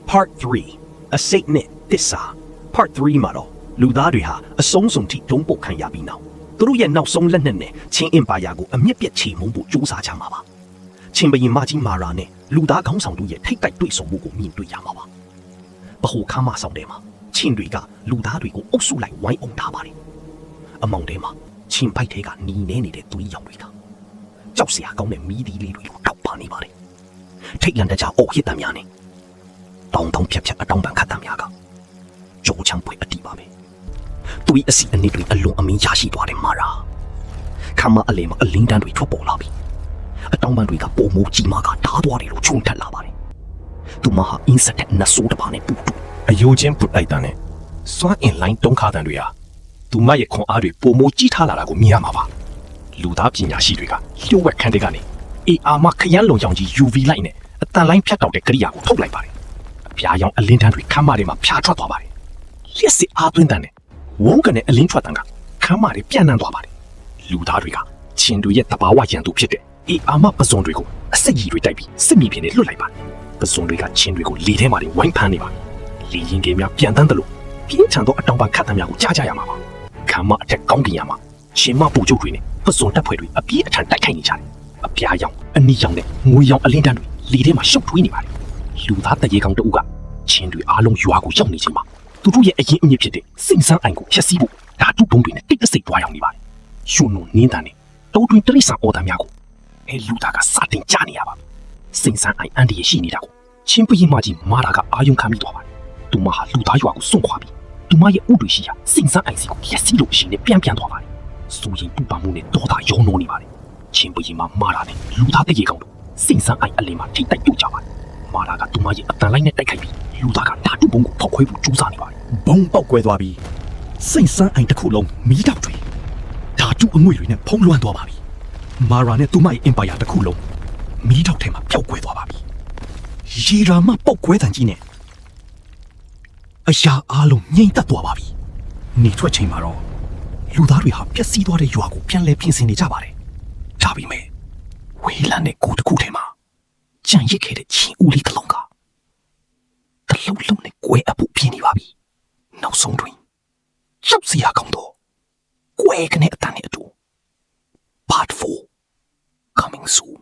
Part 3 A Satanic Tissa Part 3မှာတော့လူသားတွေဟာအဆုံးစွန်ထိဒုံးပုတ်ခံရပြီးနောက်သူတို့ရဲ့နောက်ဆုံးလက်နက်နဲ့ချင်းအင်ပါယာကိုအမြင့်ပြတ်ချေမှုန်းဖို့ကြိုးစားကြမှာပါချင်းဘရင်မကြီးမာရာနဲ့လူသားခေါင်းဆောင်တို့ရဲ့ထိတ်တိုက်တွေ့ဆုံမှုကိုမြင်တွေ့ရမှာပါဘဟုခါမဆောင်တဲ့မှာချင်းတွေကလူသားတွေကိုအုပ်စုလိုက်ဝိုင်းအောင်ထားပါတယ်အမောင်ထဲမှာချင်းပိုက်ထဲကหนีနေနေတဲ့သွေးရောင်တွေကကြောက်စရာကောင်းတဲ့မီးသီးလေးတွေလိုတောက်ပါနေပါတယ်ထိတ်လန့်တဲ့ကြောင်အုတ်ဟစ်တံများနဲ့တောင်းဖြတ်အတောင်းပန်ခတ်တံများကကြိုးချမ်းပွေအတီးပါပဲသူ၏အစီအနစ်တွေအလွန်အမင်းရရှိသွားတယ်မာရာခမအလေမှာအလင်းတန်းတွေထွက်ပေါ်လာပြီအတောင်းပန်တွေကပုံမိုးကြီးမားကဓားသွားတယ်လို့ချုံထက်လာပါတယ်သူမဟာအင်းစတဲ့နဆိုးတစ်ပါးနဲ့ပူတူအယိုးချင်းပုတ်လိုက်တဲ့စွမ်းအင်လိုင်းတုံးခါတန်တွေဟာသူမရဲ့ခွန်အားတွေပုံမိုးကြီးထားလာတာကိုမြင်ရမှာပါလူသားပညာရှိတွေကလျှို့ဝှက်ခန်းတွေကနေအေအာမခရမ်းလုံရောင်ကြီး UV လိုက်နဲ့အတန်လိုင်းဖြတ်တောက်တဲ့ကရိယာကိုထုတ်လိုက်ပါတယ်အပြာရောင်အလင်းတန်းတွေခမ်းမတွေမှာဖြာထွက်သွားပါတယ်လျှက်စစ်အားသွင်းတန်နဲ့ဝုန်းကနေအလင်းထွက်တန်ကခမ်းမတွေပြန့်နှံ့သွားပါတယ်လူသားတွေကချင်းတွေရဲ့တဘာဝရန်သူဖြစ်တဲ့အေအာမပဇွန်တွေကိုအစိတ်ကြီးတွေတိုက်ပြီးစစ်မြေပြင်တွေလွတ်လိုက်ပါတယ်ပဇွန်တွေကချင်းတွေကိုလေထဲမှာဝိုင်းဖမ်းနေပါတယ်လေရင်ကြီးများပြန်တန်းတယ်လို့ပြင်းထန်သောအတောင်ပံခတ်တံများကိုကြားကြရမှာပါခမ်းမအထက်ကောင်းကင်ရမှာချင်းမပူကျုပ်တွေနဲ့ပဇွန်တပ်ဖွဲ့တွေအပြေးအထန်တိုက်ခိုက်နေကြတယ်အပြားရောင်အနီရောင်နဲ့ငွေရောင်အလင်းတန်းတွေလေထဲမှာရှုပ်ထွေးနေပါတယ်လူသားတရေကောင်တအုပ်ကချင်းတွေအားလုံးရွာကိုရောက်နေချိန်မှာသူတို့ရဲ့အရင်အမြစ်ဖြစ်တဲ့စိန်ဆန်းအိုင်ကိုဖျက်ဆီးဖို့ဓာတုဘုံတွေနဲ့တိတ်တဆိတ်သွားရောက်နေပါတယ်ရှုံနုံနင်းတန်နဲ့တောတွင်တရိษံအော်တံများကိုလူသားကစတင်ကြားနေရပါပြီစိန်ဆန်းအိုင်အန်ဒီရရှိနေတာကိုချင်းပရင်မကြီးမာတာကအာယုံခံပြီးသွားပါတယ်သူမဟာလူသားရွာကိုစွန့်ခွာပြီးသူမရဲ့ဥတွေရှိရာစိန်ဆန်းအိုင်စီကိုဖျက်ဆီးလို့ရှိနေပြန်သွားပါတယ်စိုးရင်ပူပန်မှုနဲ့ဒေါသရောနှောနေပါတယ်ချင်းပရင်မမာတာနဲ့လူသားတရေကောင်တို့စိန်ဆန်းအိုင်အလင်းမှာထိတ်တိုက်တွေ့ကြပါတယ်မာတာကသူမရဲ့အတန်လိုက်နဲ့တိုက်ခိုက်ပြီးလူသားကဓာတုဘုံကိုဖောက်ခွဲဖို့ကြိုးစားနေပါတယ်ဘုံပေါက်ကွဲသွားပြီးစိန်ဆန်းအိုင်တစ်ခုလုံးမီးတောက်တွေဓာတုအငွေ့တွေနဲ့ဖုံးလွှမ်းသွားပါပြီမာရာနဲ့သူမရဲ့အင်ပါယာတစ်ခုလုံးမီးတောက်ထဲမှာပျောက်ကွဲသွားပါပြီရေရာမပေါက်ကွဲတန်ကြီးနဲ့အရာအားလုံးငြိမ်သက်သွားပါပြီနေထွက်ချိန်မှာတော့လူသားတွေဟာပျက်စီးသွားတဲ့ရွာကိုပြန်လဲပြင်ဆင်နေကြပါတယ်ဒါပေမဲ့ဝေးလံတဲ့ကိုတစ်ခုထဲမှာကြံရစ်ခဲ့တဲ့ချင်းဦးလေးတစ်လုံးကတလုံးလုံးနဲ့ကွဲအပ်ဖို့ပြင်နေပါပြီနောက်ဆုံးတွင်ရောက်စရာကောင်းတော့ကွဲကနေအတန်နဲ့အတူ Part 4 coming soon